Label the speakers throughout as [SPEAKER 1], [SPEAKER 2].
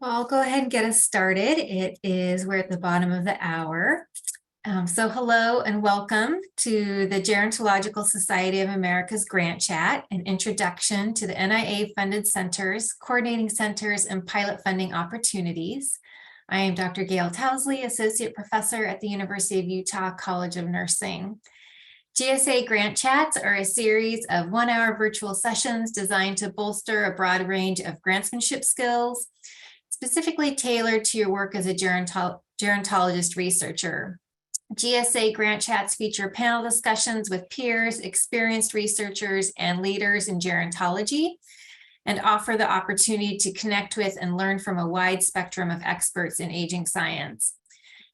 [SPEAKER 1] Well, I'll go ahead and get us started. We're at the bottom of the hour. So hello and welcome to the Gerontological Society of America's Grant Chat, an introduction to the NIA funded centers, coordinating centers, and pilot funding opportunities. I am Dr. Gail Towsley, Associate Professor at the University of Utah College of Nursing. GSA Grant Chats are a series of 1-hour virtual sessions designed to bolster a broad range of grantsmanship skills, specifically tailored to your work as a gerontologist researcher. GSA Grant Chats feature panel discussions with peers, experienced researchers, and leaders in gerontology, and offer the opportunity to connect with and learn from a wide spectrum of experts in aging science.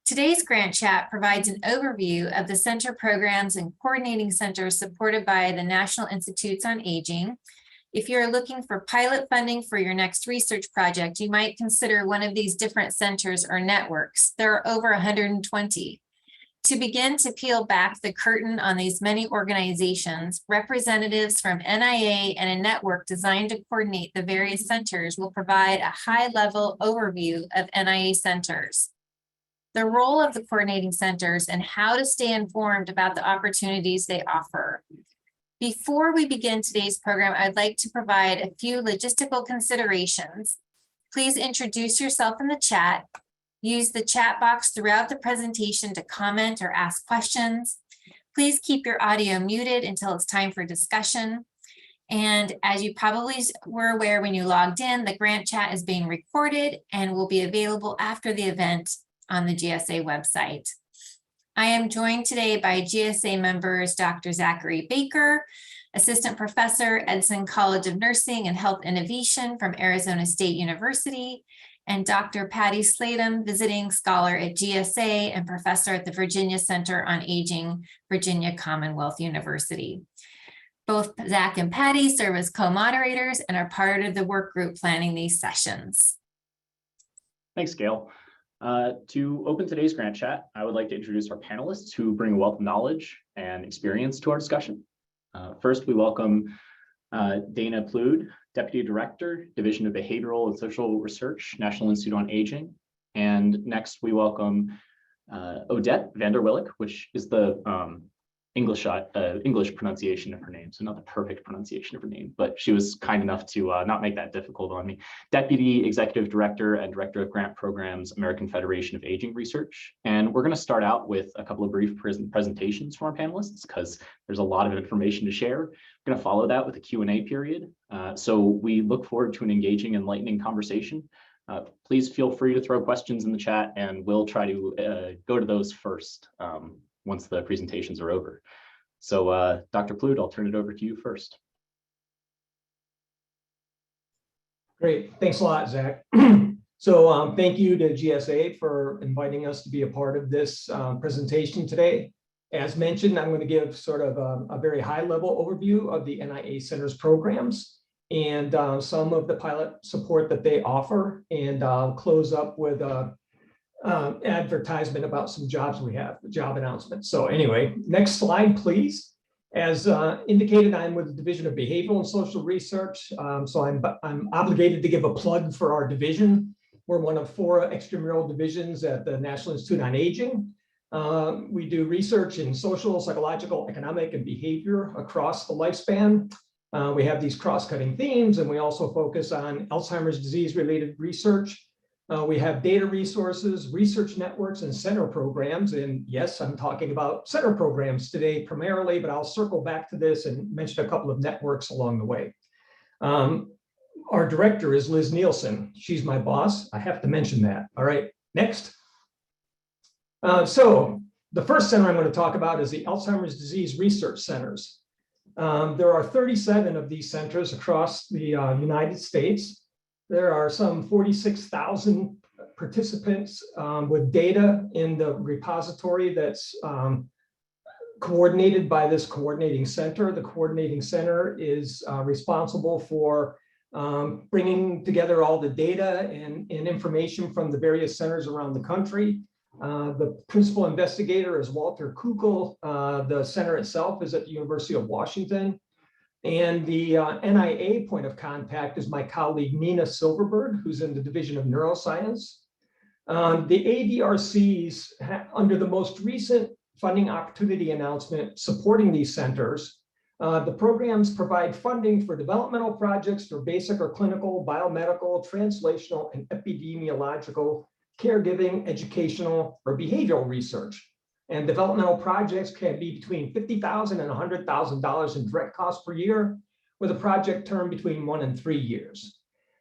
[SPEAKER 1] Today's Grant Chat provides an overview of the center programs and coordinating centers supported by the National Institutes on Aging. If you're looking for pilot funding for your next research project, you might consider one of these different centers or networks. There are over 120. To begin to peel back the curtain on these many organizations, representatives from NIA and a network designed to coordinate the various centers will provide a high-level overview of NIA centers, the role of the coordinating centers, and how to stay informed about the opportunities they offer. Before we begin today's program, I'd like to provide a few logistical considerations. Please introduce yourself in the chat. Use the chat box throughout the presentation to comment or ask questions. Please keep your audio muted until it's time for discussion. And as you probably were aware when you logged in, the Grant Chat is being recorded and will be available after the event on the GSA website. I am joined today by GSA members Dr. Zachary Baker, Assistant Professor, Edson College of Nursing and Health Innovation from Arizona State University, and Dr. Patty Slatum, Visiting Scholar at GSA and Professor at the Virginia Center on Aging, Virginia Commonwealth University. Both Zach and Patty serve as co-moderators and are part of the work group planning these sessions.
[SPEAKER 2] Thanks, Gail. To open today's Grant Chat, I would like to introduce our panelists who bring a wealth of knowledge and experience to our discussion. First, we welcome Dana Plude, Deputy Director, Division of Behavioral and Social Research, National Institute on Aging. And next, we welcome Odette Willik, which is the English pronunciation of her name, so not the perfect pronunciation of her name, but she was kind enough to not make that difficult on me. Deputy Executive Director and Director of Grant Programs, American Federation of Aging Research. And we're going to start out with a couple of brief presentations from our panelists because there's a lot of information to share. We're going to follow that with a Q&A period. So we look forward to an engaging, enlightening conversation. Please feel free to throw questions in the chat and we'll try to go to those first once the presentations are over. So Dr. Plude, I'll turn it over to you first.
[SPEAKER 3] Great, thanks a lot, Zach. So thank you to GSA for inviting us to be a part of this presentation today. As mentioned, I'm going to give sort of a very high-level overview of the NIA Centers programs and some of the pilot support that they offer, and I'll close up with advertisement about some jobs we have, job announcements. So anyway, next slide, please. As indicated, I'm with the Division of Behavioral and Social Research, so I'm obligated to give a plug for our division. We're one of 4 extramural divisions at the National Institute on Aging. We do research in social, psychological, economic, and behavior across the lifespan. We have these cross-cutting themes, and we also focus on Alzheimer's disease-related research. We have data resources, research networks, and center programs. And yes, I'm talking about center programs today primarily, but I'll circle back to this and mention a couple of networks along the way. Our director is Liz Nielsen. She's my boss. I have to mention that. All right, next. So the first center I'm going to talk about is the Alzheimer's Disease Research Centers. There are 37 of these centers across the United States. There are some 46,000 participants with data in the repository that's coordinated by this coordinating center. The coordinating center is responsible for bringing together all the data and information from the various centers around the country. The principal investigator is Walter Kukl. The center itself is at the University of Washington. And the NIA point of contact is my colleague Nina Silverberg, who's in the Division of Neuroscience. The ADRCs, under the most recent funding opportunity announcement supporting these centers, the programs provide funding for developmental projects for basic or clinical, biomedical, translational, and epidemiological, caregiving, educational, or behavioral research. And developmental projects can be between $50,000 and $100,000 in direct costs per year, with a project term between 1 and 3 years.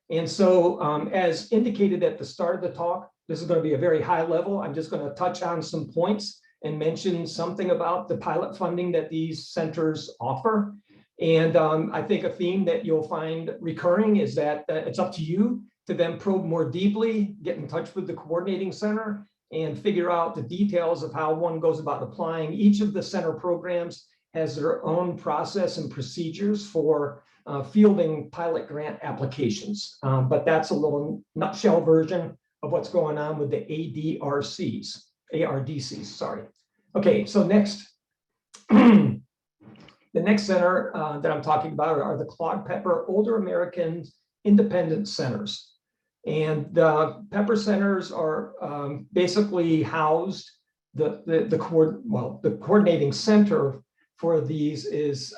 [SPEAKER 3] And so, as indicated at the start of the talk, this is going to be a very high level. I'm just going to touch on some points and mention something about the pilot funding that these centers offer. And I think a theme that you'll find recurring is that it's up to you to then probe more deeply, get in touch with the coordinating center, and figure out the details of how one goes about applying. Each of the center programs has their own process and procedures for fielding pilot grant applications. But that's a little nutshell version of what's going on with the ARDCs, sorry. Okay, so next, the next center that I'm talking about are the Claude Pepper Older Americans Independent Centers. And the Pepper Centers are basically housed, the coordinating center for these is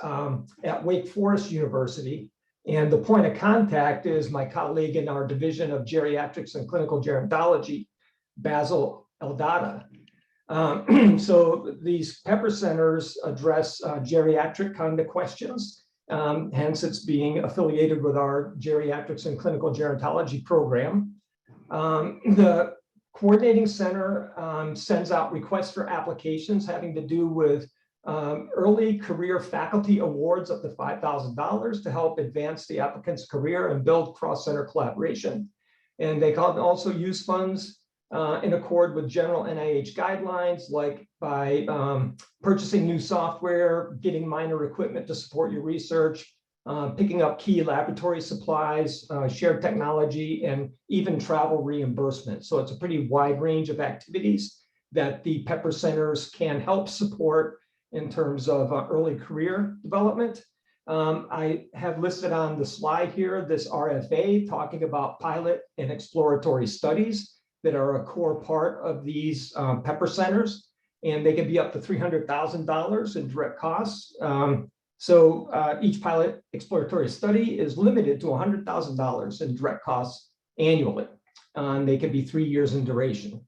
[SPEAKER 3] at Wake Forest University. And the point of contact is my colleague in our Division of Geriatrics and Clinical Gerontology, Basil Eldada. So these Pepper Centers address geriatric kind of questions. Hence, it's being affiliated with our Geriatrics and Clinical Gerontology program. The coordinating center sends out requests for applications having to do with early career faculty awards up to $5,000 to help advance the applicant's career and build cross-center collaboration. And they can also use funds in accord with general NIH guidelines, like by purchasing new software, getting minor equipment to support your research, picking up key laboratory supplies, shared technology, and even travel reimbursement. So it's a pretty wide range of activities that the Pepper Centers can help support in terms of early career development. I have listed on the slide here this RFA talking about pilot and exploratory studies that are a core part of these Pepper Centers, and they can be up to $300,000 in direct costs. So each pilot exploratory study is limited to $100,000 in direct costs annually. They can be 3 years in duration.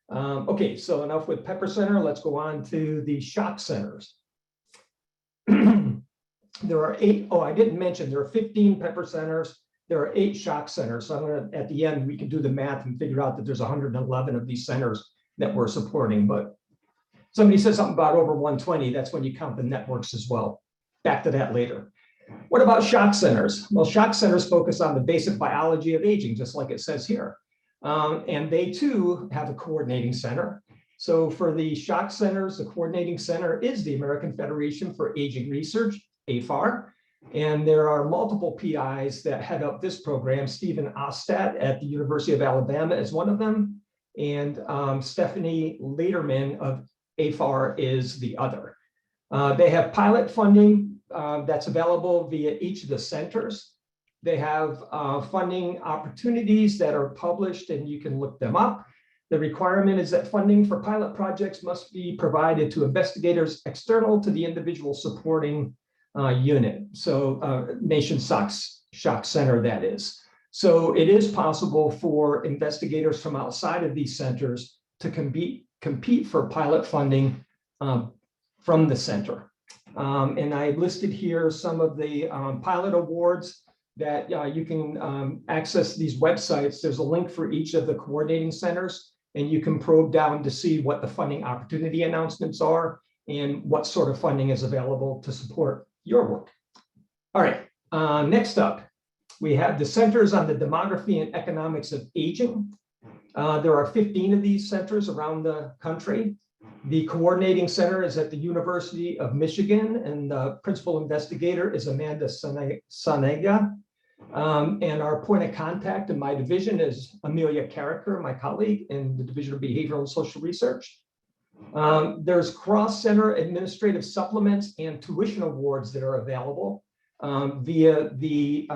[SPEAKER 3] Okay, so enough with Pepper Center. Let's go on to the shock centers. There are 8, I didn't mention, there are 15 Pepper Centers. There are 8 shock centers. So I'm gonna, at the end, we can do the math and figure out that there's 111 of these centers that we're supporting. But somebody said something about over 120. That's when you count the networks as well. Back to that later. What about shock centers? Well, shock centers focus on the basic biology of aging, just like it says here. And they too have a coordinating center. So for the shock centers, the coordinating center is the American Federation for Aging Research, AFAR. And there are multiple PIs that head up this program. Stephen Ostat at the University of Alabama is one of them. And Stephanie Lederman of AFAR is the other. They have pilot funding that's available via each of the centers. They have funding opportunities that are published, and you can look them up. The requirement is that funding for pilot projects must be provided to investigators external to the individual supporting unit. So Nation Shock Center, that is. So it is possible for investigators from outside of these centers to compete for pilot funding from the center. And I listed here some of the pilot awards that you can access these websites. There's a link for each of the coordinating centers, and you can probe down to see what the funding opportunity announcements are and what sort of funding is available to support your work. All right, next up, we have the Centers on the Demography and Economics of Aging. There are 15 of these centers around the country. The coordinating center is at the University of Michigan, and the principal investigator is Amanda Sanega. And our point of contact in my division is Amelia Carricker, my colleague in the Division of Behavioral and Social Research. There's cross-center administrative supplements and tuition awards that are available. via the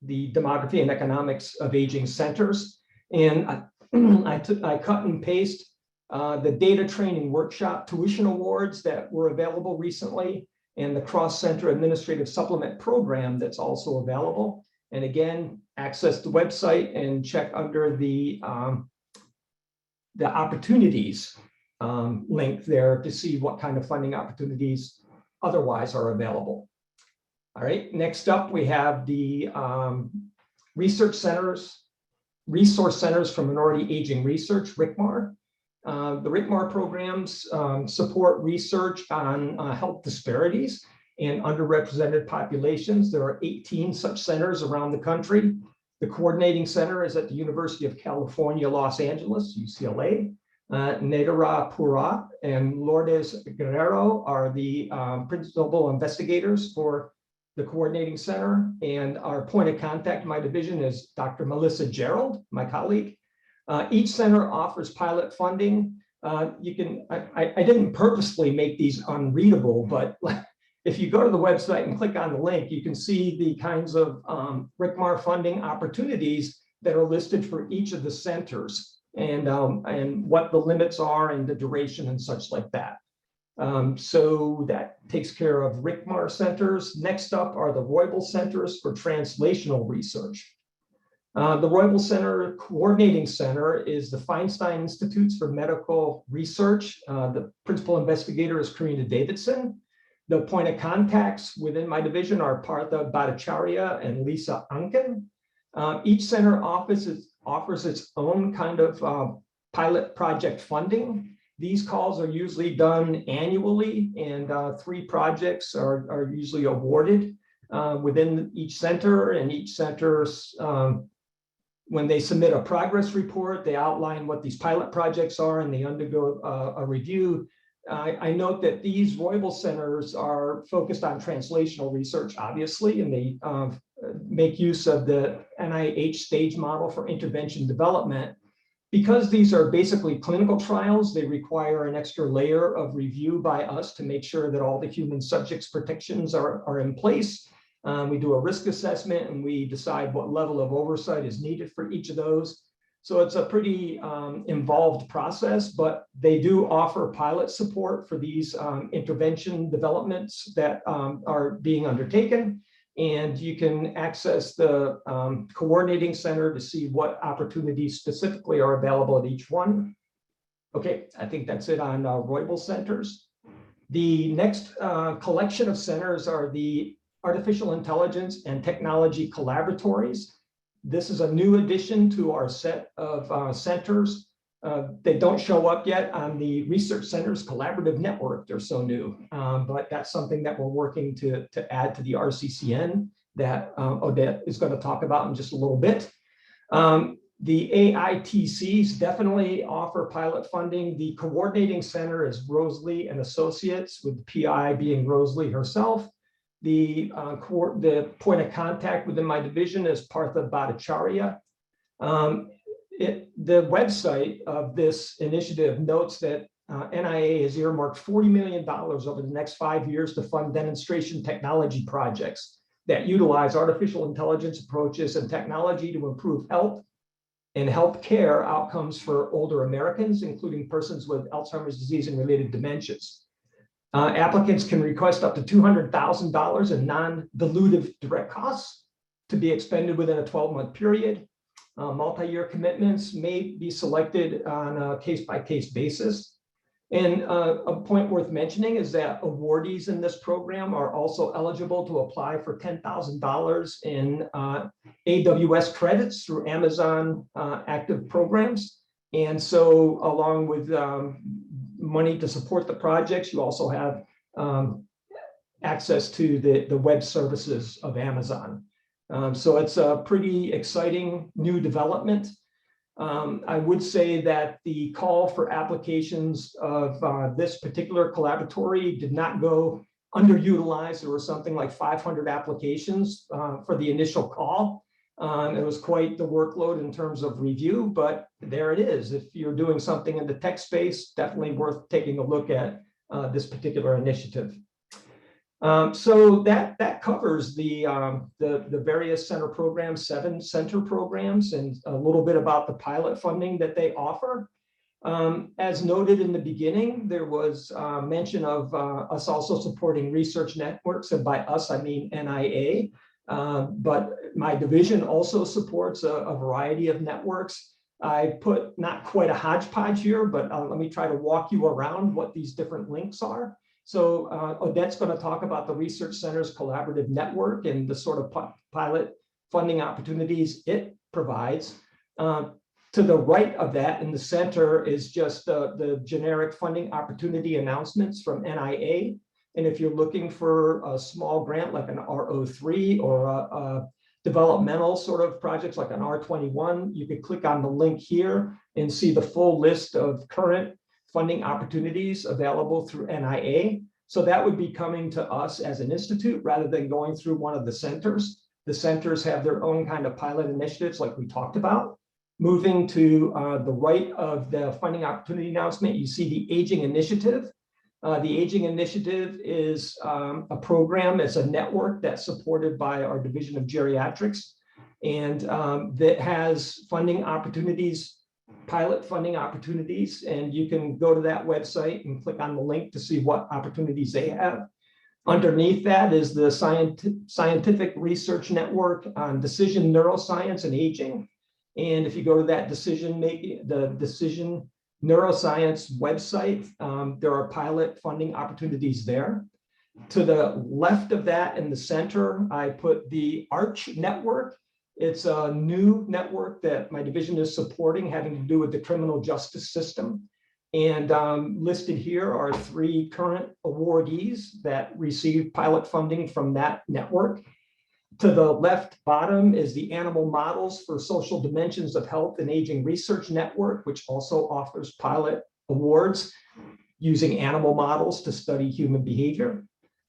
[SPEAKER 3] Demography and Economics of Aging Centers. And I cut and paste the data training workshop tuition awards that were available recently, and the cross-center administrative supplement program that's also available. And again, access the website and check under the opportunities link there to see what kind of funding opportunities otherwise are available. All right, next up we have the resource centers for minority aging research, RCMAR. The RCMAR programs support research on health disparities in underrepresented populations. There are 18 such centers around the country. The coordinating center is at the University of California, Los Angeles, UCLA. Nedera Pura and Lourdes Guerrero are the principal investigators for the coordinating center. And our point of contact in my division is Dr. Melissa Gerald, my colleague. Each center offers pilot funding. I didn't purposely make these unreadable, but if you go to the website and click on the link, you can see the kinds of RCMAR funding opportunities that are listed for each of the centers, and what the limits are and the duration and such like that. So that takes care of RCMAR centers. Next up are the Roybal Centers for Translational Research. The Roybal Center Coordinating Center is the Feinstein Institutes for Medical Research. The principal investigator is Karina Davidson. The point of contacts within my division are Partha Bhattacharya and Lisa Anken. Each center offers its own kind of pilot project funding. These calls are usually done annually, and 3 projects are usually awarded within each center. And each center's when they submit a progress report, they outline what these pilot projects are, and they undergo a review. I note that these Roybal centers are focused on translational research, obviously, and they make use of the NIH stage model for intervention development. Because these are basically clinical trials, they require an extra layer of review by us to make sure that all the human subjects protections are in place. We do a risk assessment, and we decide what level of oversight is needed for each of those. So it's a pretty involved process, but they do offer pilot support for these intervention developments that are being undertaken. And you can access the coordinating center to see what opportunities specifically are available at each one. Okay, I think that's it on Roybal centers. The next collection of centers are the Artificial Intelligence and Technology Collaboratories. This is a new addition to our set of centers. They don't show up yet on the Research Centers Collaborative Network. They're so new, but that's something that we're working to add to the RCCN that Odette is going to talk about in just a little bit. The AITCs definitely offer pilot funding. The coordinating center is Rosalie and Associates, with the PI being Rosalie herself. The point of contact within my division is Partha Bhattacharya. The website of this initiative notes that NIA has earmarked $40 million over the next 5 years to fund demonstration technology projects that utilize artificial intelligence approaches and technology to improve health and healthcare outcomes for older Americans, including persons with Alzheimer's disease and related dementias. Applicants can request up to $200,000 in non-dilutive direct costs to be expended within a 12-month period. Multi-year commitments may be selected on a case-by-case basis. And a point worth mentioning is that awardees in this program are also eligible to apply for $10,000 in AWS credits through Amazon active programs. And so along with money to support the projects, you also have access to the web services of Amazon. So it's a pretty exciting new development. I would say that the call for applications of this particular collaboratory did not go underutilized. There were something like 500 applications for the initial call. It was quite the workload in terms of review, but there it is. If you're doing something in the tech space, definitely worth taking a look at this particular initiative. So that covers the various center programs, 7 center programs, and a little bit about the pilot funding that they offer. As noted in the beginning, there was mention of us also supporting research networks, and by us, I mean NIA. But my division also supports a variety of networks. I put not quite a hodgepodge here, but let me try to walk you around what these different links are. So Odette's going to talk about the Research Centers Collaborative Network and the sort of pilot funding opportunities it provides. To the right of that in the center is just the generic funding opportunity announcements from NIA. And if you're looking for a small grant like an R03 or a developmental sort of projects like an R21, you could click on the link here and see the full list of current funding opportunities available through NIA. So that would be coming to us as an institute rather than going through one of the centers. The centers have their own kind of pilot initiatives like we talked about. Moving to the right of the funding opportunity announcement, you see the Aging Initiative. The Aging Initiative is a program, it's a network that's supported by our Division of Geriatrics, and that has funding opportunities, pilot funding opportunities, and you can go to that website and click on the link to see what opportunities they have. Underneath that is the Scientific Research Network on Decision Neuroscience and Aging. And if you go to that decision neuroscience website, there are pilot funding opportunities there. To the left of that in the center, I put the ARCH network. It's a new network that my division is supporting having to do with the criminal justice system. And listed here are 3 current awardees that received pilot funding from that network. To the left bottom is the Animal Models for Social Dimensions of Health and Aging Research Network, which also offers pilot awards using animal models to study human behavior.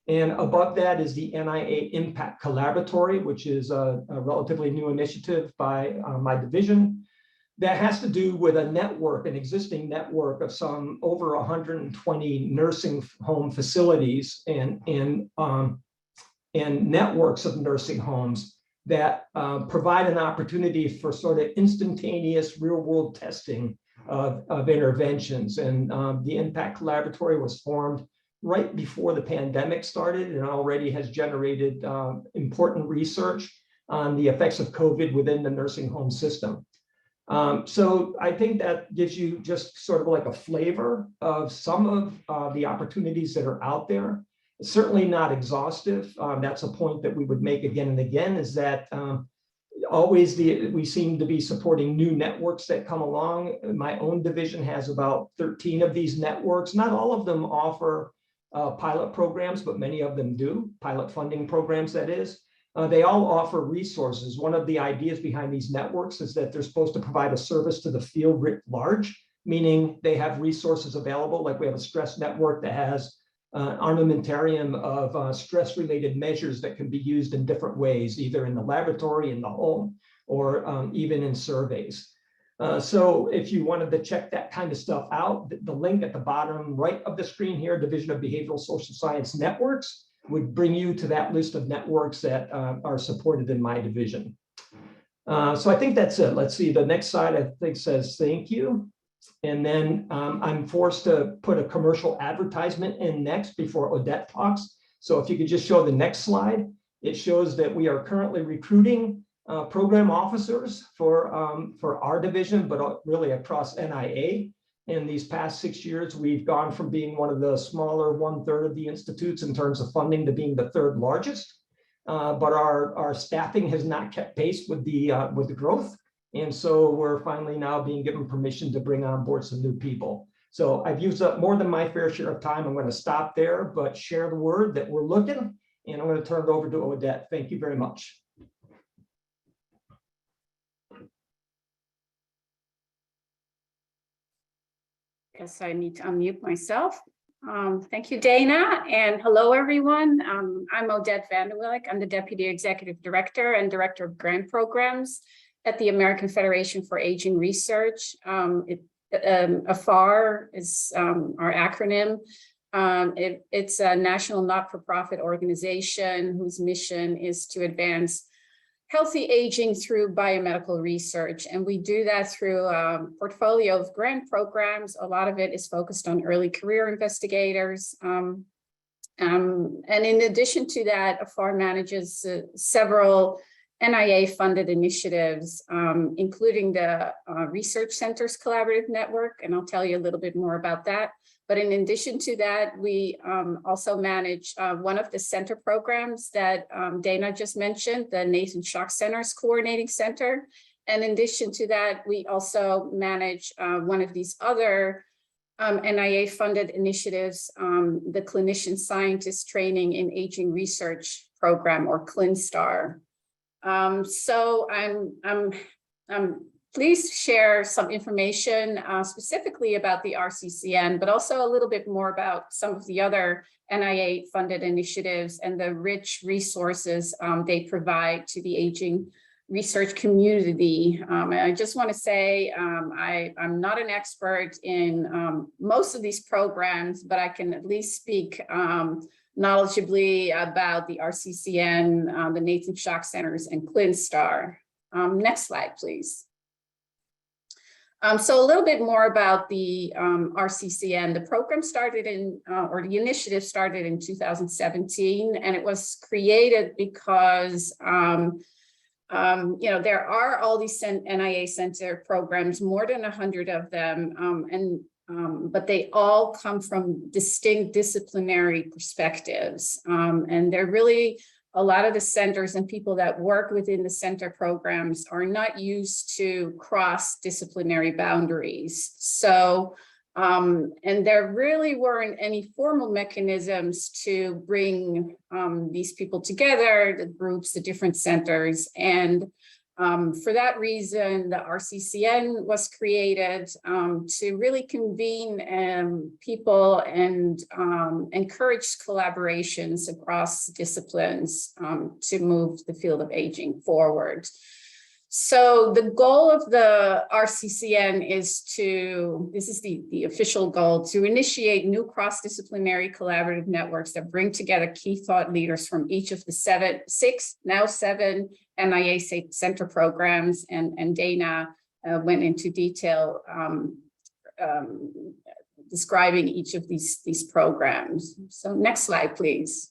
[SPEAKER 3] And above that is the NIA Impact Collaboratory, which is a relatively new initiative by my division that has to do with a network, an existing network of some over 120 nursing home facilities and networks of nursing homes that provide an opportunity for sort of instantaneous real-world testing of interventions. And the Impact Collaboratory was formed right before the pandemic started and already has generated important research on the effects of COVID within the nursing home system. So I think that gives you just sort of like a flavor of some of the opportunities that are out there. It's certainly not exhaustive. That's a point that we would make again and again, is that we seem to be supporting new networks that come along. My own division has about 13 of these networks. Not all of them offer pilot programs, but many of them do, pilot funding programs, that is. They all offer resources. One of the ideas behind these networks is that they're supposed to provide a service to the field writ large, meaning they have resources available, like we have a stress network that has armamentarium of stress-related measures that can be used in different ways, either in the laboratory, in the home, or even in surveys. So if you wanted to check that kind of stuff out, the link at the bottom right of the screen here, Division of Behavioral Social Science Networks, would bring you to that list of networks that are supported in my division. So I think that's it. Let's see, the next slide I think says thank you. And then I'm forced to put a commercial advertisement in next before Odette talks. So if you could just show the next slide, it shows that we are currently recruiting program officers for our division, but really across NIA. In these past 6 years, we've gone from being one of the smaller 1/3 of the institutes in terms of funding to being the 3rd largest. But our staffing has not kept pace with the growth. And so we're finally now being given permission to bring on board some new people. So I've used up more than my fair share of time. I'm going to stop there, but share the word that we're looking. And I'm going to turn it over to Odette. Thank you very much.
[SPEAKER 4] Guess I need to unmute myself. Thank you, Dana, and hello, everyone. I'm Odette Willik. I'm the Deputy Executive Director and Director of Grant Programs at the American Federation for Aging Research. AFAR is our acronym. It's a national not-for-profit organization whose mission is to advance healthy aging through biomedical research. And we do that through a portfolio of grant programs. A lot of it is focused on early career investigators. And in addition to that, AFAR manages several NIA-funded initiatives, including the Research Centers Collaborative Network, and I'll tell you a little bit more about that. But in addition to that, we also manage one of the center programs that Dana just mentioned, the Nathan Schock Centers Coordinating Center. And in addition to that, we also manage one of these other NIA-funded initiatives, the Clinician Scientist Training in Aging Research Program, or ClinStar. So I'm pleased to share some information specifically about the RCCN, but also a little bit more about some of the other NIA-funded initiatives and the rich resources they provide to the aging research community. And I just want to say I'm not an expert in most of these programs, but I can at least speak knowledgeably about the RCCN, the Nathan Schock Centers, and ClinStar. Next slide, please. So a little bit more about the RCCN. The program started in, or the initiative started in 2017, and it was created because, you know, there are all these NIA Center programs, more than 100 of them, but they all come from distinct disciplinary perspectives. And they're really, a lot of the centers and people that work within the center programs are not used to cross-disciplinary boundaries. So, and there really weren't any formal mechanisms to bring these people together, the groups, the different centers. And for that reason, the RCCN was created to really convene people and encourage collaborations across disciplines to move the field of aging forward. So the goal of the RCCN is to, this is the official goal, to initiate new cross-disciplinary collaborative networks that bring together key thought leaders from each of the now seven NIA center programs, and Dana went into detail describing each of these programs. So next slide, please.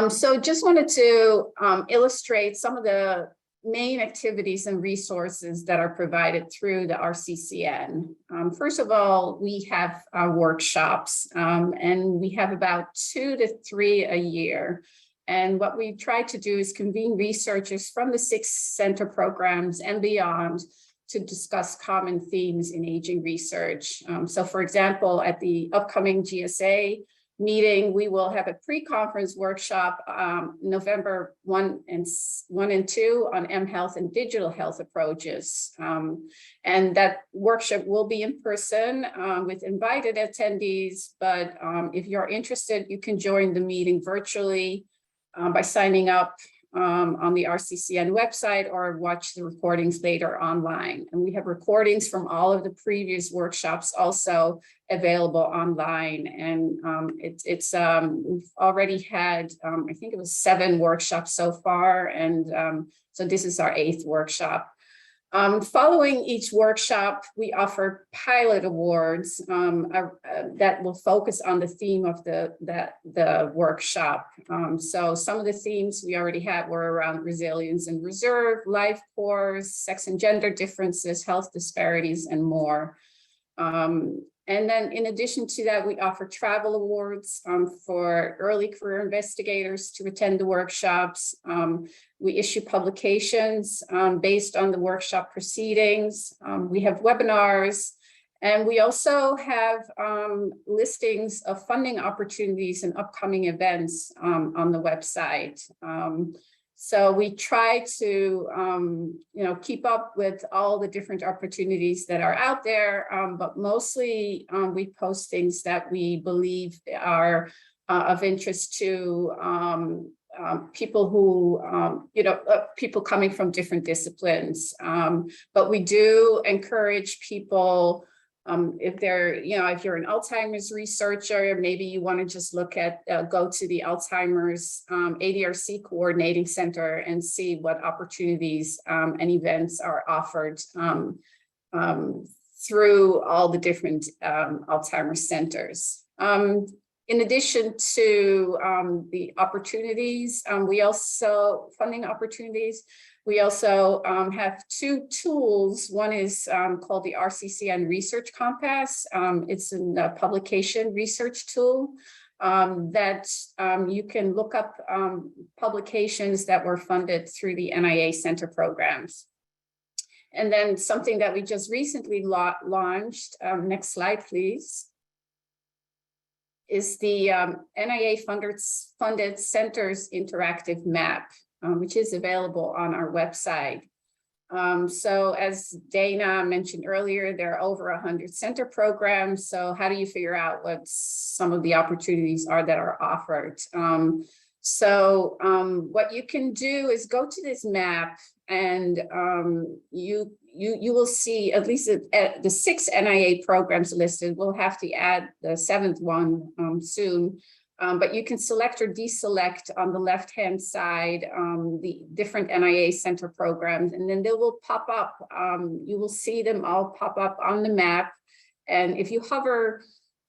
[SPEAKER 4] So just wanted to illustrate some of the main activities and resources that are provided through the RCCN. First of all, we have workshops, and we have about 2 to 3 a year. And what we try to do is convene researchers from the 6 center programs and beyond to discuss common themes in aging research. So for example, at the upcoming GSA meeting, we will have a pre-conference workshop November 1 and 2 on mHealth and digital health approaches. And that workshop will be in person with invited attendees, but if you're interested, you can join the meeting virtually by signing up on the RCCN website or watch the recordings later online. And we have recordings from all of the previous workshops also available online. And we've already had, I think it was 7 workshops so far. And so this is our 8th workshop. Following each workshop, we offer pilot awards that will focus on the theme of the workshop. So some of the themes we already had were around resilience and reserve, life course, sex and gender differences, health disparities, and more. And then in addition to that, we offer travel awards for early career investigators to attend the workshops. We issue publications based on the workshop proceedings. We have webinars, and we also have listings of funding opportunities and upcoming events on the website. So we try to, keep up with all the different opportunities that are out there, but mostly we post things that we believe are of interest to people who, people coming from different disciplines. But we do encourage people If you're an Alzheimer's researcher, maybe you want to just look at, go to the Alzheimer's ADRC coordinating center and see what opportunities and events are offered through all the different Alzheimer's centers. In addition to the opportunities, funding opportunities, we also have two tools. One is called the RCCN Research Compass. It's a publication research tool that you can look up publications that were funded through the NIA Center programs. And then something that we just recently launched, next slide, please, is the NIA funded Centers Interactive Map, which is available on our website. So as Dana mentioned earlier, there are over 100 center programs. So how do you figure out what some of the opportunities are that are offered? What you can do is go to this map, and you will see at least the 6 NIA programs listed. We'll have to add the 7th one soon. But you can select or deselect on the left-hand side the different NIA center programs, and then they will pop up. You will see them all pop up on the map. And if you hover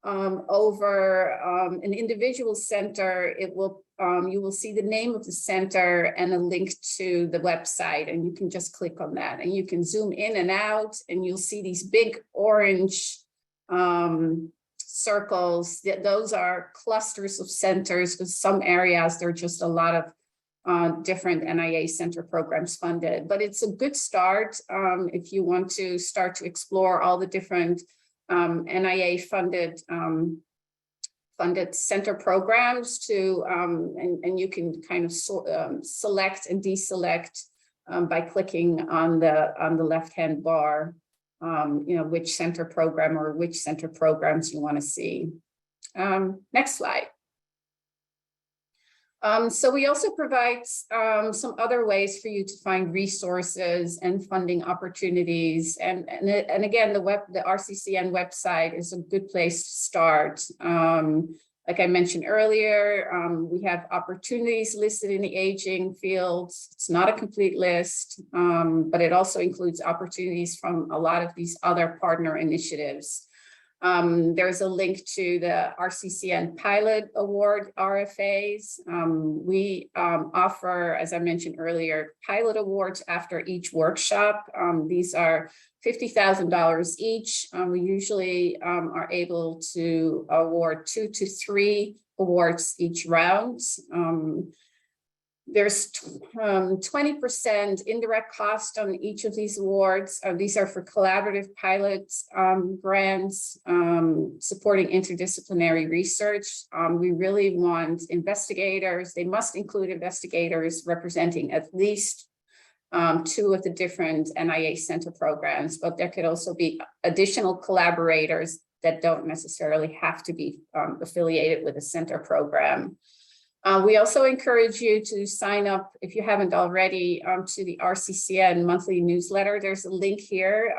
[SPEAKER 4] over an individual center, you will see the name of the center and a link to the website, and you can just click on that. And you can zoom in and out, and you'll see these big orange circles. Those are clusters of centers. With some areas, there are just a lot of different NIA center programs funded. But it's a good start if you want to start to explore all the different NIA funded center programs and you can kind of select and deselect by clicking on the left-hand bar. Which center program or which center programs you want to see. Next slide. So we also provide some other ways for you to find resources and funding opportunities. And again, the RCCN website is a good place to start. Like I mentioned earlier, we have opportunities listed in the aging field. It's not a complete list, but it also includes opportunities from a lot of these other partner initiatives. There's a link to the RCCN Pilot Award RFAs. We offer, as I mentioned earlier, pilot awards after each workshop. These are $50,000 each. We usually are able to award 2 to 3 awards each round. There's 20% indirect cost on each of these awards. These are for collaborative pilot grants supporting interdisciplinary research. We really want investigators. They must include investigators representing at least 2 of the different NIA center programs, but there could also be additional collaborators that don't necessarily have to be affiliated with a center program. We also encourage you to sign up, if you haven't already, to the RCCN monthly newsletter. There's a link here.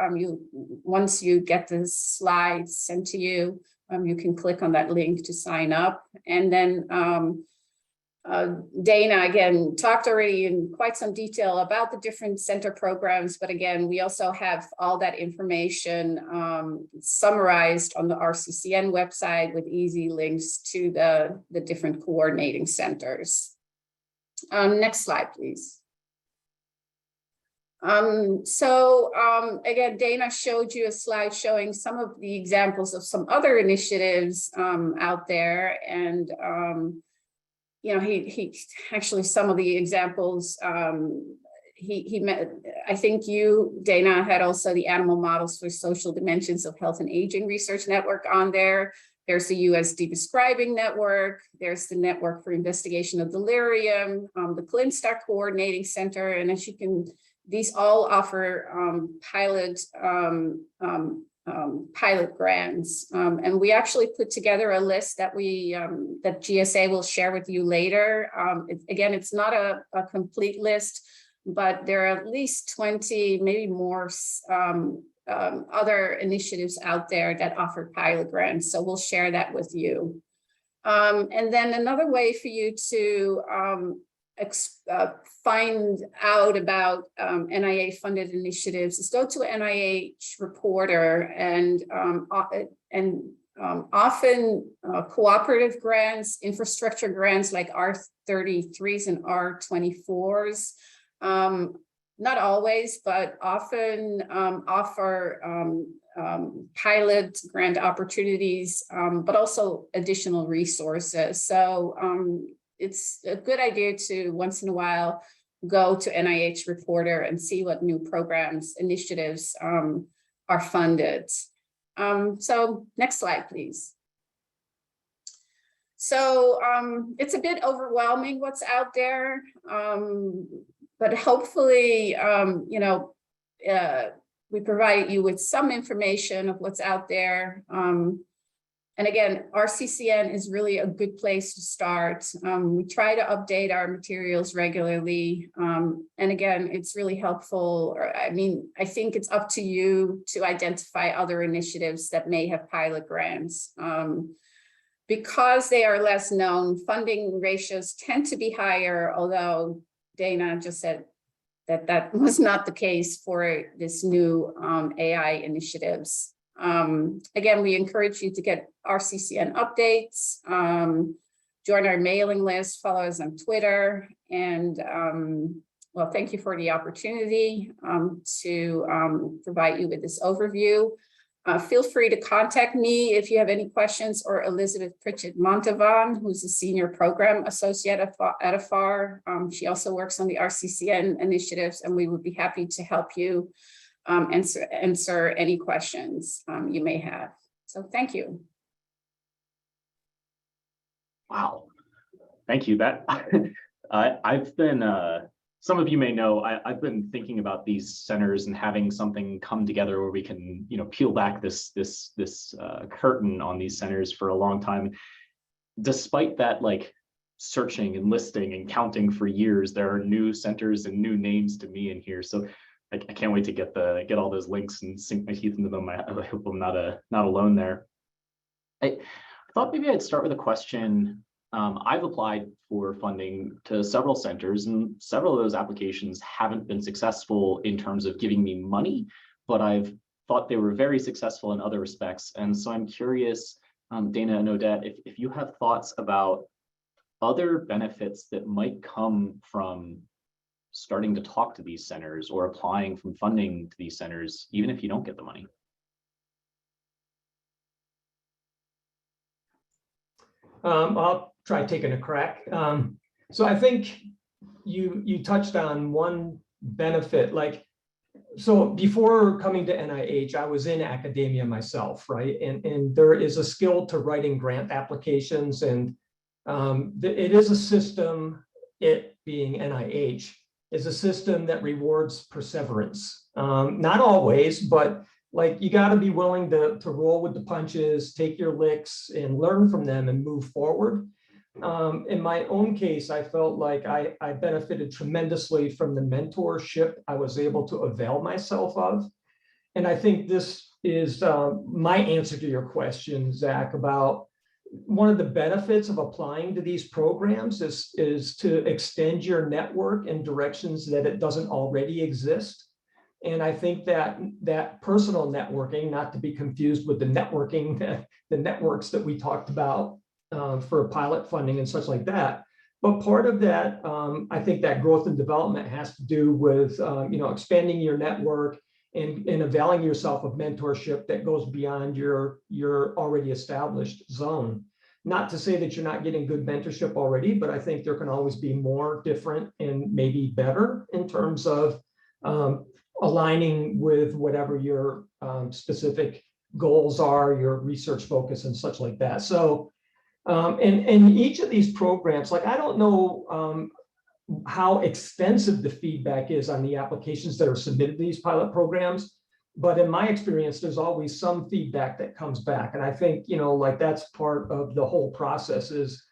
[SPEAKER 4] Once you get the slides sent to you, you can click on that link to sign up. And then Dana, again, talked already in quite some detail about the different center programs, but again, we also have all that information summarized on the RCCN website with easy links to the different coordinating centers. Next slide, please. Again, Dana showed you a slide showing some of the examples of some other initiatives out there, and he actually, some of the examples he met, I think you, Dana, had also the Animal Models for Social Dimensions of Health and Aging Research Network on there. There's the USD Describing Network. There's the Network for Investigation of Delirium, the ClinStar Coordinating Center, and as you can, these all offer pilot grants. And we actually put together a list that that GSA will share with you later. Again, it's not a complete list, but there are at least 20, maybe more other initiatives out there that offer pilot grants. So we'll share that with you. And then another way for you to find out about NIA funded initiatives is go to NIH Reporter, and often cooperative grants, infrastructure grants like R33s and R24s, not always, but often offer pilot grant opportunities, but also additional resources. So it's a good idea to once in a while go to NIH Reporter and see what new programs, initiatives are funded. So next slide, please. So it's a bit overwhelming what's out there, but hopefully, we provide you with some information of what's out there. And again, RCCN is really a good place to start. We try to update our materials regularly. And again, it's really helpful. I think it's up to you to identify other initiatives that may have pilot grants. Because they are less known, funding ratios tend to be higher, although Dana just said that that was not the case for this new AI initiatives. Again, we encourage you to get RCCN updates, join our mailing list, follow us on Twitter, and well, thank you for the opportunity to provide you with this overview. Feel free to contact me if you have any questions, or Elizabeth Pritchett Montavon, who's a senior program associate at AFAR. She also works on the RCCN initiatives, and we would be happy to help you answer any questions you may have. So thank you.
[SPEAKER 2] Wow, thank you. That I've been, some of you may know, I've been thinking about these centers and having something come together where we can, peel back this curtain on these centers for a long time. Despite that, like, searching and listing and counting for years, there are new centers and new names to me in here. So I can't wait to get all those links and sink my teeth into them. I hope I'm not alone there. I thought maybe I'd start with a question. I've applied for funding to several centers, and several of those applications haven't been successful in terms of giving me money, but I've thought they were very successful in other respects. And so I'm curious, Dana and Odette, if you have thoughts about other benefits that might come from starting to talk to these centers or applying from funding to these centers, even if you don't get the money.
[SPEAKER 3] I'll try taking a crack. So I think you touched on one benefit, so before coming to NIH, I was in academia myself, right? And there is a skill to writing grant applications, and it is a system, it being NIH, is a system that rewards perseverance. Not always, but you got to be willing to roll with the punches, take your licks and learn from them and move forward. In my own case, I felt like I benefited tremendously from the mentorship I was able to avail myself of. And I think this is my answer to your question, Zach, about one of the benefits of applying to these programs is to extend your network in directions that it doesn't already exist. And I think that personal networking, not to be confused with the networking, the networks that we talked about for pilot funding and such like that. But part of that, I think that growth and development has to do with, expanding your network and availing yourself of mentorship that goes beyond your already established zone. Not to say that you're not getting good mentorship already, but I think there can always be more, different, and maybe better in terms of aligning with whatever your specific goals are, your research focus and such like that. So, and each of these programs, I don't know how extensive the feedback is on the applications that are submitted to these pilot programs, but in my experience, there's always some feedback that comes back. And I think, that's part of the whole process is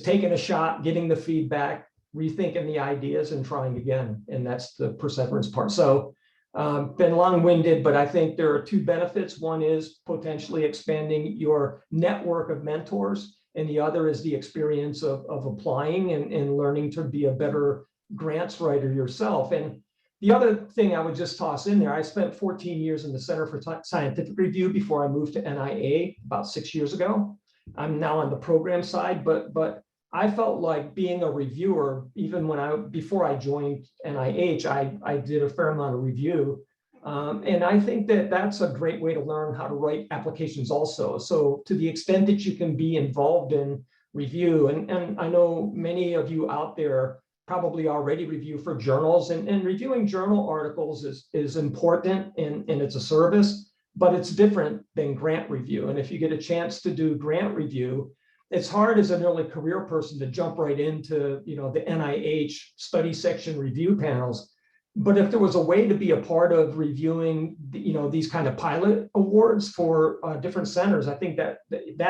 [SPEAKER 3] taking a shot, getting the feedback, rethinking the ideas and trying again. And that's the perseverance part. So Been long-winded, but I think there are two benefits. One is potentially expanding your network of mentors, and the other is the experience of applying and learning to be a better grants writer yourself. And the other thing I would just toss in there, I spent 14 years in the Center for Scientific Review before I moved to NIA about 6 years ago. I'm now on the program side, but I felt like being a reviewer, even before I joined NIH, I did a fair amount of review. And I think that that's a great way to learn how to write applications also. So to the extent that you can be involved in review, and I know many of you out there probably already review for journals, and reviewing journal articles is important and it's a service, but it's different than grant review. And if you get a chance to do grant review, it's hard as an early career person to jump right into, the NIH study section review panels. But if there was a way to be a part of reviewing, these kind of pilot awards for different centers, I think that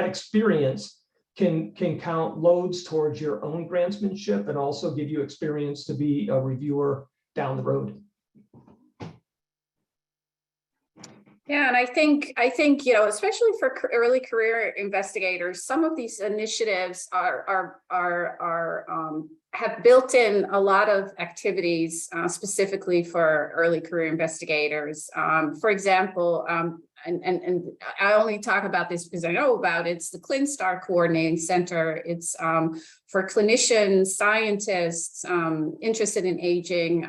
[SPEAKER 3] experience can count loads towards your own grantsmanship and also give you experience to be a reviewer down the road.
[SPEAKER 4] Yeah, and I think especially for early career investigators, some of these initiatives have built in a lot of activities specifically for early career investigators. For example, and I only talk about this because I know about it. It's the ClinStar Coordinating Center. It's for clinicians, scientists interested in aging,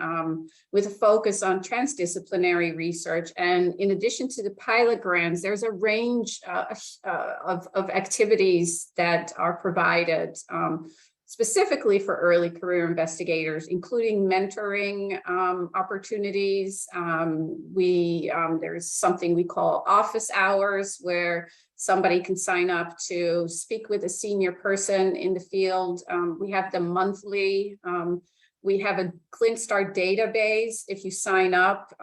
[SPEAKER 4] with a focus on transdisciplinary research. And in addition to the pilot grants, there's a range of activities that are provided specifically for early career investigators, including mentoring opportunities. There's something we call office hours, where somebody can sign up to speak with a senior person in the field. We have them monthly. We have a ClinStar database. If you sign up,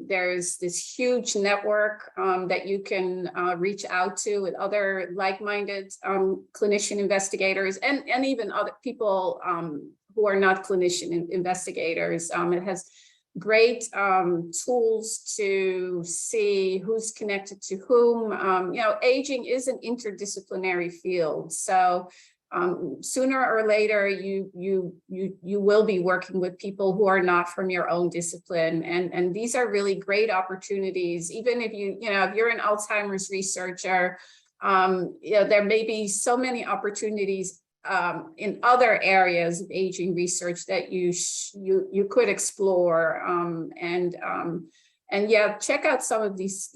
[SPEAKER 4] there's this huge network that you can reach out to with other like-minded clinician investigators and even other people who are not clinician investigators. It has great tools to see who's connected to whom. Aging is an interdisciplinary field, so sooner or later, you will be working with people who are not from your own discipline, and these are really great opportunities. Even if if you're an Alzheimer's researcher, there may be so many opportunities in other areas of aging research that you could explore, and yeah, check out some of these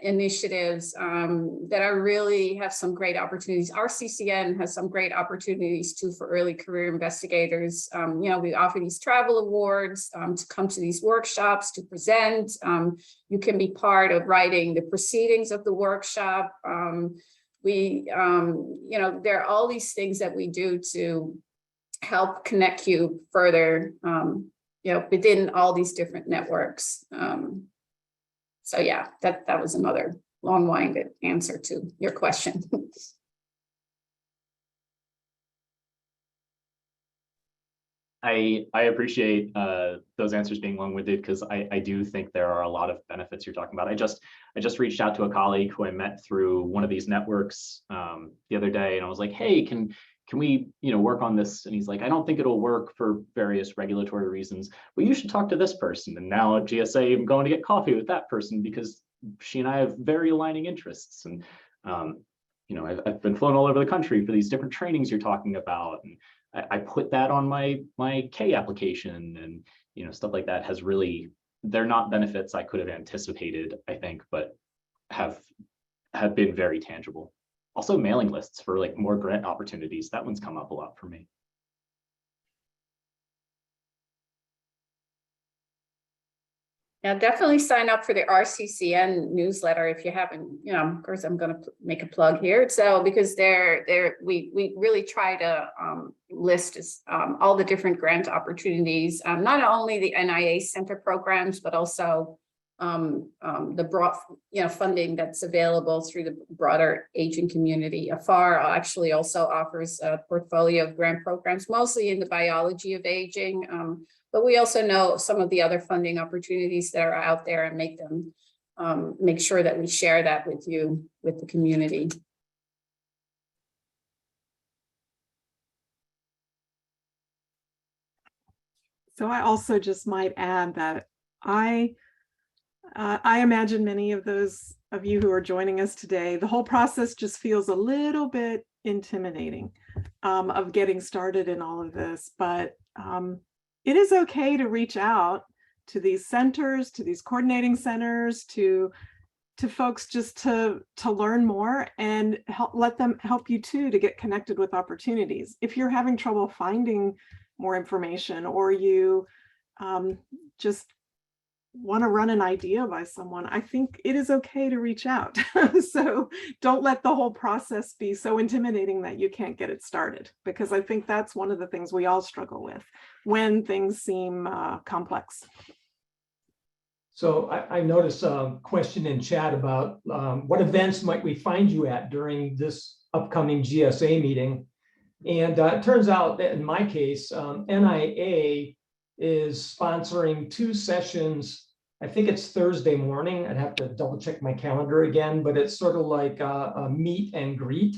[SPEAKER 4] initiatives that really have some great opportunities. RCCN has some great opportunities too for early career investigators. We offer these travel awards to come to these workshops to present. You can be part of writing the proceedings of the workshop. There are all these things that we do to help connect you further within all these different networks. So yeah, that was another long-winded answer to your question.
[SPEAKER 2] I appreciate those answers being long-winded, because I do think there are a lot of benefits you're talking about. I just reached out to a colleague who I met through one of these networks the other day, and I was like, hey, can we work on this? And he's like, I don't think it'll work for various regulatory reasons, but you should talk to this person. And now at GSA, I'm going to get coffee with that person because she and I have very aligning interests. And I've been flown all over the country for these different trainings you're talking about, and I put that on my K application, and stuff like that has really, they're not benefits I could have anticipated, I think, but have been very tangible. Also, mailing lists for more grant opportunities. That one's come up a lot for me.
[SPEAKER 4] Yeah, definitely sign up for the RCCN newsletter if you haven't. Of course, I'm going to make a plug here. So because we really try to list all the different grant opportunities, not only the NIA center programs, but also the broad funding that's available through the broader aging community. AFAR actually also offers a portfolio of grant programs, mostly in the biology of aging. but we also know some of the other funding opportunities that are out there and make sure that we share that with you, with the community.
[SPEAKER 5] So I also just might add that I imagine many of those of you who are joining us today, the whole process just feels a little bit intimidating of getting started in all of this, but it is okay to reach out to these centers, to these coordinating centers, to folks just to learn more and let them help you too to get connected with opportunities. If you're having trouble finding more information, or you just want to run an idea by someone, I think it is okay to reach out. So don't let the whole process be so intimidating that you can't get it started, because I think that's one of the things we all struggle with when things seem complex.
[SPEAKER 3] So I noticed a question in chat about what events might we find you at during this upcoming GSA meeting? And it turns out that in my case, NIA is sponsoring 2 sessions. I think it's Thursday morning. I'd have to double check my calendar again, but it's sort of like a meet and greet.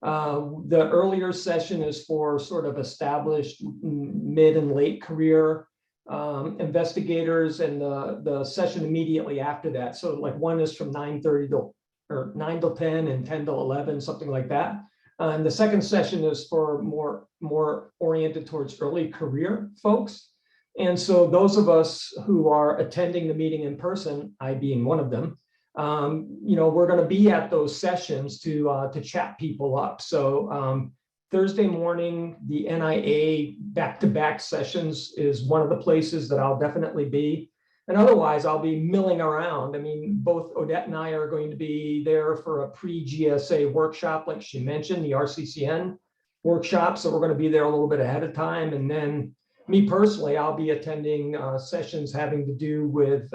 [SPEAKER 3] The earlier session is for sort of established mid and late career investigators, and the session immediately after that. So like one is from 9:30 to or 9 till 10 and 10 till 11, something like that. And the second session is for more oriented towards early career folks. And so those of us who are attending the meeting in person, I being one of them, we're going to be at those sessions to chat people up. So Thursday morning, the NIA back-to-back sessions is one of the places that I'll definitely be. And otherwise, I'll be milling around. I mean, both Odette and I are going to be there for a pre-GSA workshop, like she mentioned, the RCCN workshop. So we're going to be there a little bit ahead of time. And then me personally, I'll be attending sessions having to do with,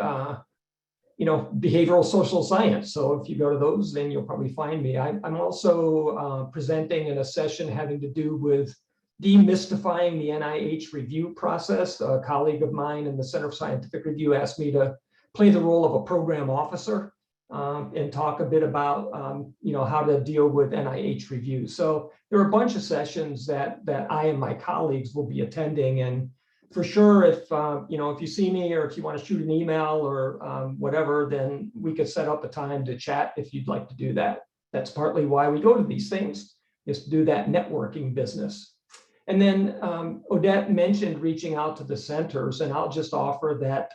[SPEAKER 3] behavioral social science. So if you go to those, then you'll probably find me. I'm also presenting in a session having to do with demystifying the NIH review process. A colleague of mine in the Center for Scientific Review asked me to play the role of a program officer and talk a bit about, how to deal with NIH review. So there are a bunch of sessions that I and my colleagues will be attending. And for sure, if you see me, or if you want to shoot an email or whatever, then we could set up a time to chat if you'd like to do that. That's partly why we go to these things, is to do that networking business. And then Odette mentioned reaching out to the centers, and I'll just offer that,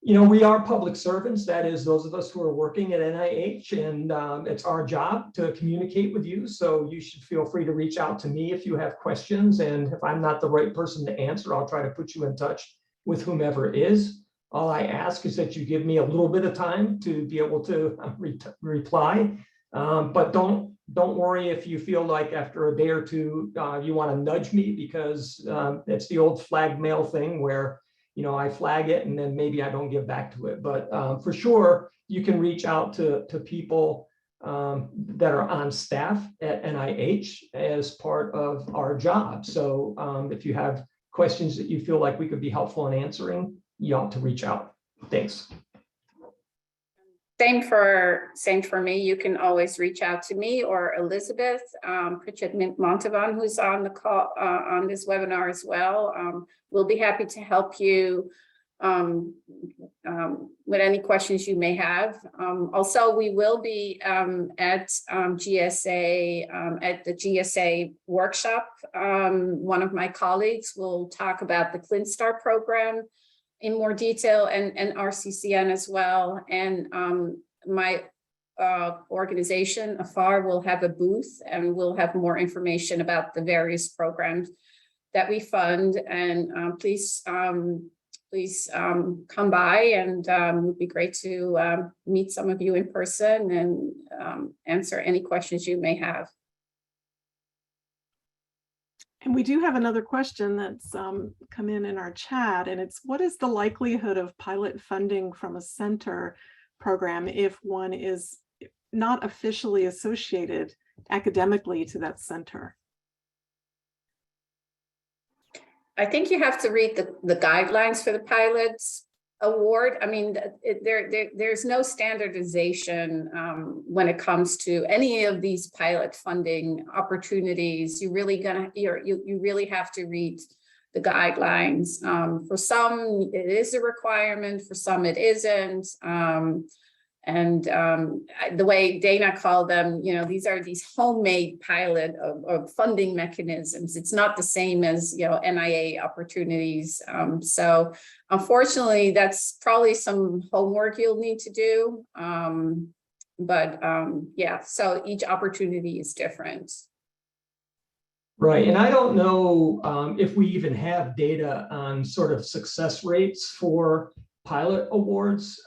[SPEAKER 3] we are public servants. That is, those of us who are working at NIH, and it's our job to communicate with you. So you should feel free to reach out to me if you have questions. And if I'm not the right person to answer, I'll try to put you in touch with whomever is. All I ask is that you give me a little bit of time to be able to reply. But don't worry if you feel like after a day or two, you want to nudge me, because it's the old flag mail thing where, I flag it and then maybe I don't get back to it. But for sure, you can reach out to people that are on staff at NIH as part of our job. So if you have questions that you feel like we could be helpful in answering, you ought to reach out. Thanks.
[SPEAKER 4] Same for me. You can always reach out to me or Elizabeth Pritchett Montalban, who's on the call on this webinar as well. We'll be happy to help you with any questions you may have. Also, we will be at GSA at the GSA workshop. One of my colleagues will talk about the ClinStar program in more detail, and RCCN as well. And my organization, AFAR, will have a booth, and we'll have more information about the various programs that we fund. And please come by, and it would be great to meet some of you in person and answer any questions you may have.
[SPEAKER 5] And we do have another question that's come in our chat, and it's, what is the likelihood of pilot funding from a center program if one is not officially associated academically to that center?
[SPEAKER 4] I think you have to read the guidelines for the pilots award. I mean, there's no standardization when it comes to any of these pilot funding opportunities. You really have to read the guidelines. For some, it is a requirement. For some, it isn't. The way Dana called them, these are these homemade pilot of funding mechanisms. It's not the same as, NIA opportunities. So unfortunately, that's probably some homework you'll need to do. Yeah, so each opportunity is different.
[SPEAKER 3] Right, and I don't know if we even have data on sort of success rates for pilot awards.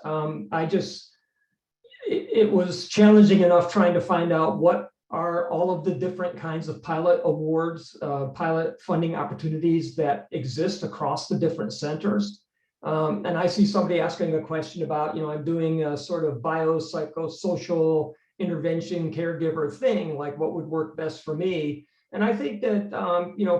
[SPEAKER 3] It was challenging enough trying to find out what are all of the different kinds of pilot awards, pilot funding opportunities that exist across the different centers. And I see somebody asking a question about, I'm doing a sort of biopsychosocial intervention caregiver thing, like what would work best for me. And I think that,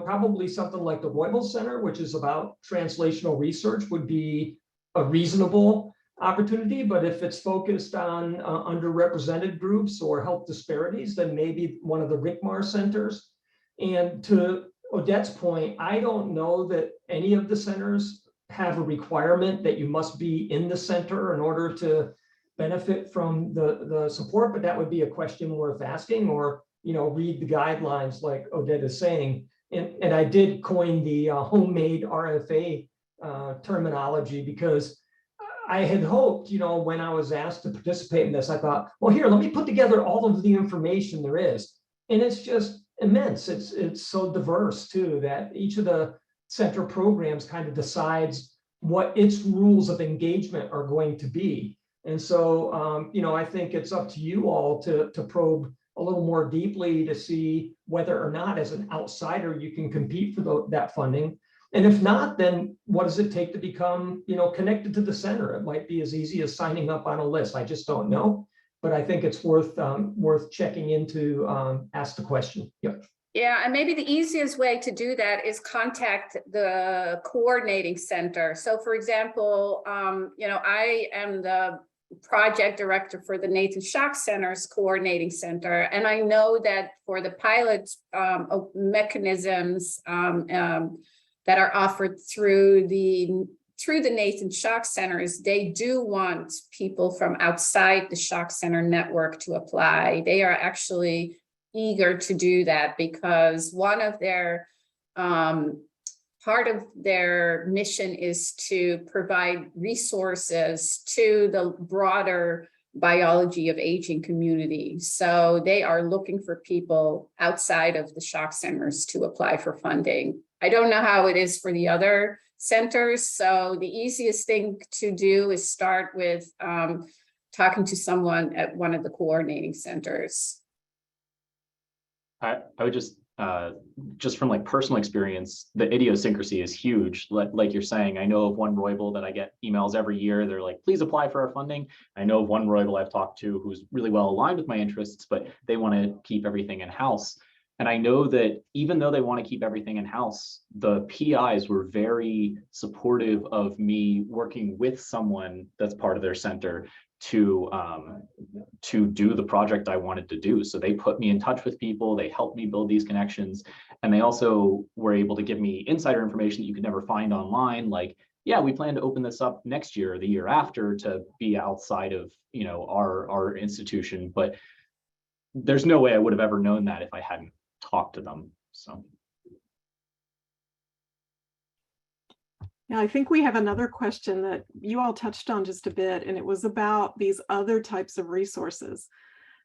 [SPEAKER 3] probably something like the Roybal Center, which is about translational research, would be a reasonable opportunity. But if it's focused on underrepresented groups or health disparities, then maybe one of the RCMAR centers. And to Odette's point, I don't know that any of the centers have a requirement that you must be in the center in order to benefit from the support, but that would be a question worth asking, or read the guidelines like Odette is saying. And I did coin the homemade RFA terminology, because I had hoped, when I was asked to participate in this, I thought, well, here, let me put together all of the information there is. And it's just immense. It's so diverse too, that each of the center programs kind of decides what its rules of engagement are going to be. And so, I think it's up to you all to probe a little more deeply to see whether or not, as an outsider, you can compete for that funding. And if not, then what does it take to become, connected to the center? It might be as easy as signing up on a list. I just don't know, but I think it's worth checking into. Ask the question. Yep.
[SPEAKER 4] Yeah, and maybe the easiest way to do that is contact the coordinating center. So, for example, I am the project director for the Nathan Shock Center's coordinating center, and I know that for the pilot mechanisms that are offered through the Nathan Shock Centers, they do want people from outside the Shock Center network to apply. They are actually eager to do that, because one of their part of their mission is to provide resources to the broader biology of aging community. So they are looking for people outside of the Shock Centers to apply for funding. I don't know how it is for the other centers. So the easiest thing to do is start with talking to someone at one of the coordinating centers.
[SPEAKER 2] I would just from like personal experience, the idiosyncrasy is huge. Like you're saying, I know of one Roybal that I get emails every year. They're like, please apply for our funding. I know of one Roybal I've talked to who's really well aligned with my interests, but they want to keep everything in-house. And I know that even though they want to keep everything in-house, the PIs were very supportive of me working with someone that's part of their center to do the project I wanted to do. So they put me in touch with people, they helped me build these connections, and they also were able to give me insider information that you could never find online, like, yeah, we plan to open this up next year or the year after to be outside of, our institution, but there's no way I would have ever known that if I hadn't talked to them. So.
[SPEAKER 5] Yeah, I think we have another question that you all touched on just a bit, and it was about these other types of resources.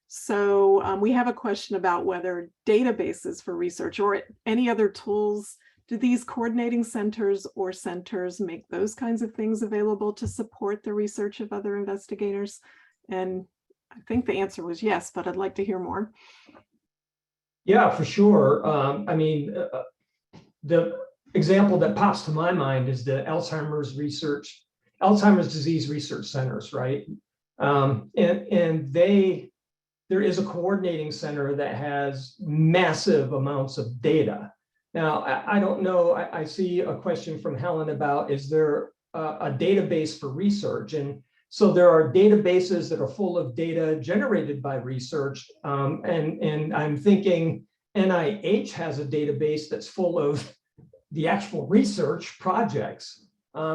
[SPEAKER 5] So we have a question about whether databases for research or any other tools, do these coordinating centers or centers make those kinds of things available to support the research of other investigators? And I think the answer was yes, but I'd like to hear more.
[SPEAKER 3] Yeah, for sure. The example that pops to my mind is the Alzheimer's disease research centers, right? And there is a coordinating center that has massive amounts of data. Now, I don't know, I see a question from Helen about, is there a database for research? And so there are databases that are full of data generated by research. And I'm thinking NIH has a database that's full of the actual research projects.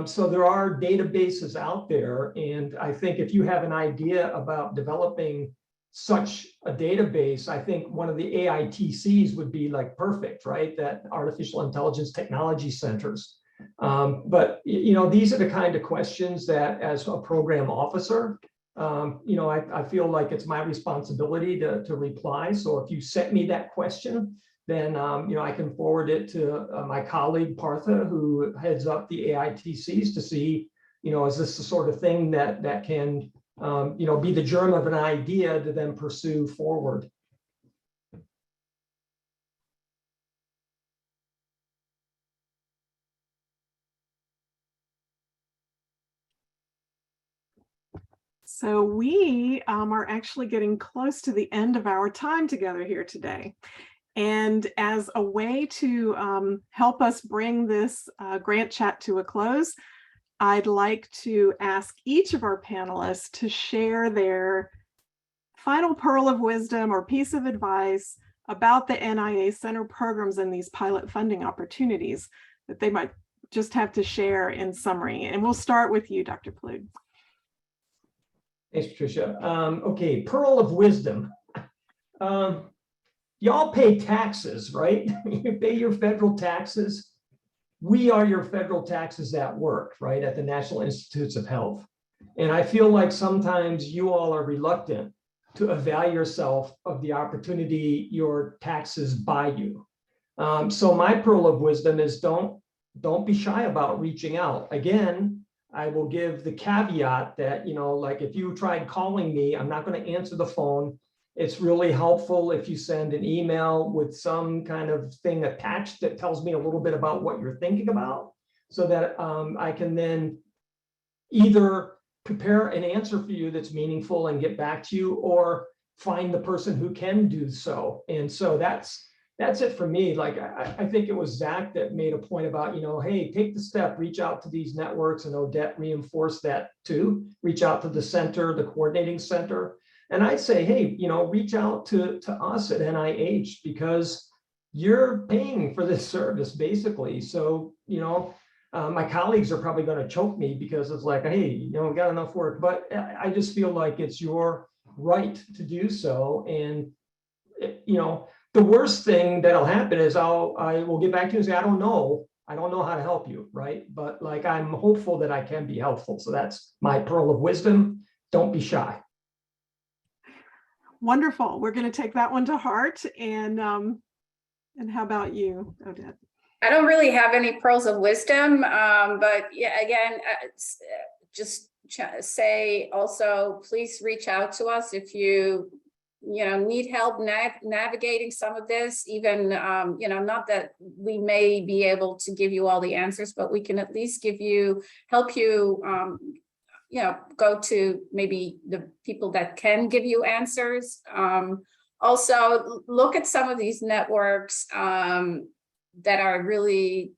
[SPEAKER 3] So there are databases out there. And I think if you have an idea about developing such a database, I think one of the AITCs would be like perfect, right? That artificial intelligence technology centers. But these are the kind of questions that, as a program officer, I feel like it's my responsibility to reply. So if you sent me that question, then I can forward it to my colleague Partha, who heads up the AITCs, to see, is this the sort of thing that can be the germ of an idea to then pursue forward.
[SPEAKER 5] So we are actually getting close to the end of our time together here today. And as a way to help us bring this grant chat to a close, I'd like to ask each of our panelists to share their final pearl of wisdom or piece of advice about the NIA Center programs and these pilot funding opportunities that they might just have to share in summary. And we'll start with you, Dr. Plude.
[SPEAKER 3] Thanks, Patricia. Okay, pearl of wisdom. Y'all pay taxes, right? You pay your federal taxes. We are your federal taxes at work, right? At the National Institutes of Health. And I feel like sometimes you all are reluctant to avail yourself of the opportunity your taxes buy you. So my pearl of wisdom is don't be shy about reaching out. Again, I will give the caveat that, like if you tried calling me, I'm not going to answer the phone. It's really helpful if you send an email with some kind of thing attached that tells me a little bit about what you're thinking about, so that I can then either prepare an answer for you that's meaningful and get back to you, or find the person who can do so. And so that's it for me. Like I think it was Zach that made a point about, hey, take the step, reach out to these networks, and Odette reinforced that too. Reach out to the center, the coordinating center. And I'd say, hey, reach out to us at NIH, because you're paying for this service basically. So, my colleagues are probably going to choke me because it's like, hey, we got enough work, but I just feel like it's your right to do so. And, the worst thing that'll happen is I will get back to you and say, I don't know how to help you, right? But like, I'm hopeful that I can be helpful. So that's my pearl of wisdom. Don't be shy.
[SPEAKER 5] Wonderful. We're going to take that one to heart. And how about you, Odette?
[SPEAKER 4] I don't really have any pearls of wisdom, but yeah, again, just say also, please reach out to us if you need help navigating some of this. Even not that we may be able to give you all the answers, but we can at least help you go to maybe the people that can give you answers. Also, look at some of these networks that are really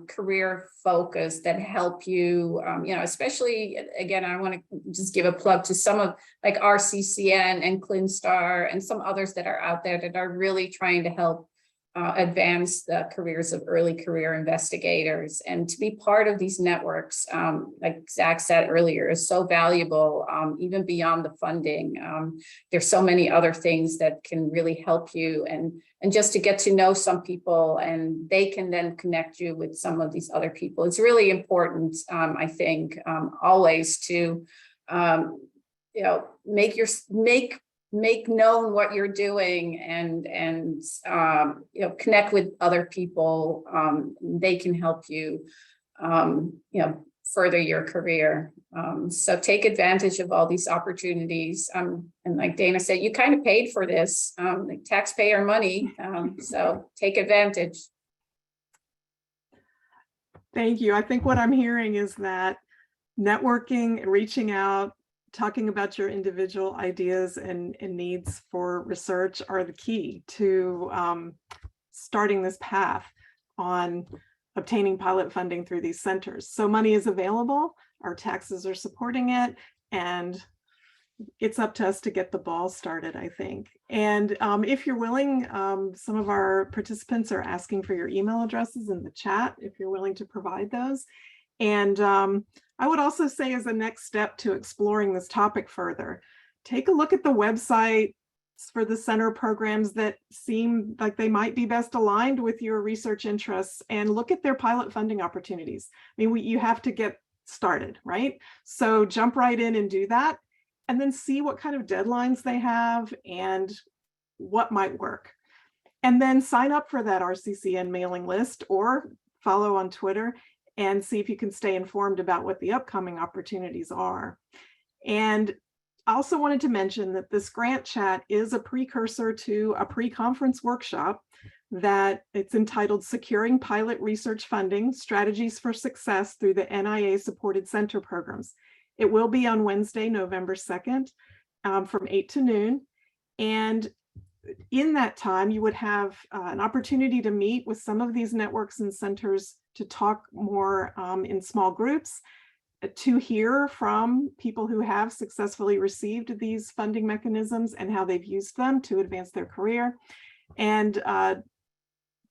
[SPEAKER 4] career focused, that help you, especially, again, I want to just give a plug to some of like RCCN and ClinStar and some others that are out there that are really trying to help advance the careers of early career investigators. And to be part of these networks, like Zach said earlier, is so valuable, even beyond the funding. There's so many other things that can really help you, and just to get to know some people, and they can then connect you with some of these other people. It's really important, I think, always to make known what you're doing, and connect with other people. They can help you further your career. So take advantage of all these opportunities. And like Dana said, you kind of paid for this, like taxpayer money. So take advantage.
[SPEAKER 5] Thank you. I think what I'm hearing is that networking and reaching out, talking about your individual ideas and needs for research are the key to starting this path on obtaining pilot funding through these centers. So money is available, our taxes are supporting it, and it's up to us to get the ball started, I think. And if you're willing, some of our participants are asking for your email addresses in the chat, if you're willing to provide those. And I would also say, as a next step to exploring this topic further, take a look at the website for the center programs that seem like they might be best aligned with your research interests, and look at their pilot funding opportunities. I mean, you have to get started, right? So jump right in and do that, and then see what kind of deadlines they have and what might work. And then sign up for that RCCN mailing list or follow on Twitter and see if you can stay informed about what the upcoming opportunities are. And I also wanted to mention that this grant chat is a precursor to a pre-conference workshop that it's entitled Securing Pilot Research Funding, Strategies for Success Through the NIA Supported Center Programs. It will be on Wednesday, November 2nd, from 8 to noon. And in that time, you would have an opportunity to meet with some of these networks and centers to talk more in small groups, to hear from people who have successfully received these funding mechanisms and how they've used them to advance their career, and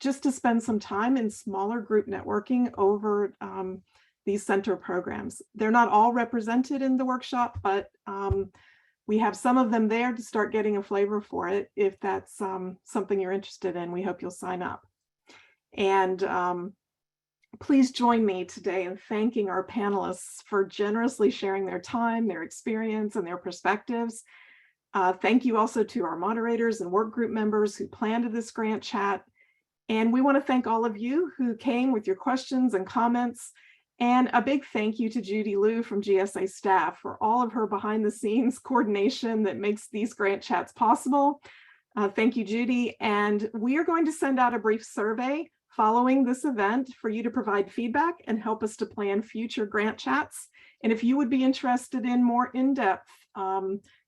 [SPEAKER 5] just to spend some time in smaller group networking over these center programs. They're not all represented in the workshop, but we have some of them there to start getting a flavor for it. If that's something you're interested in, we hope you'll sign up. And please join me today in thanking our panelists for generously sharing their time, their experience, and their perspectives. Thank you also to our moderators and work group members who planned this grant chat. And we want to thank all of you who came with your questions and comments. And a big thank you to Judy Liu from GSA staff for all of her behind the scenes coordination that makes these grant chats possible. Thank you, Judy. And we are going to send out a brief survey following this event for you to provide feedback and help us to plan future grant chats. And if you would be interested in more in-depth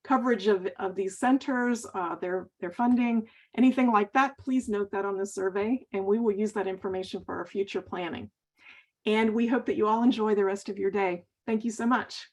[SPEAKER 5] coverage of these centers, their funding, anything like that, please note that on the survey, and we will use that information for our future planning. And we hope that you all enjoy the rest of your day. Thank you so much.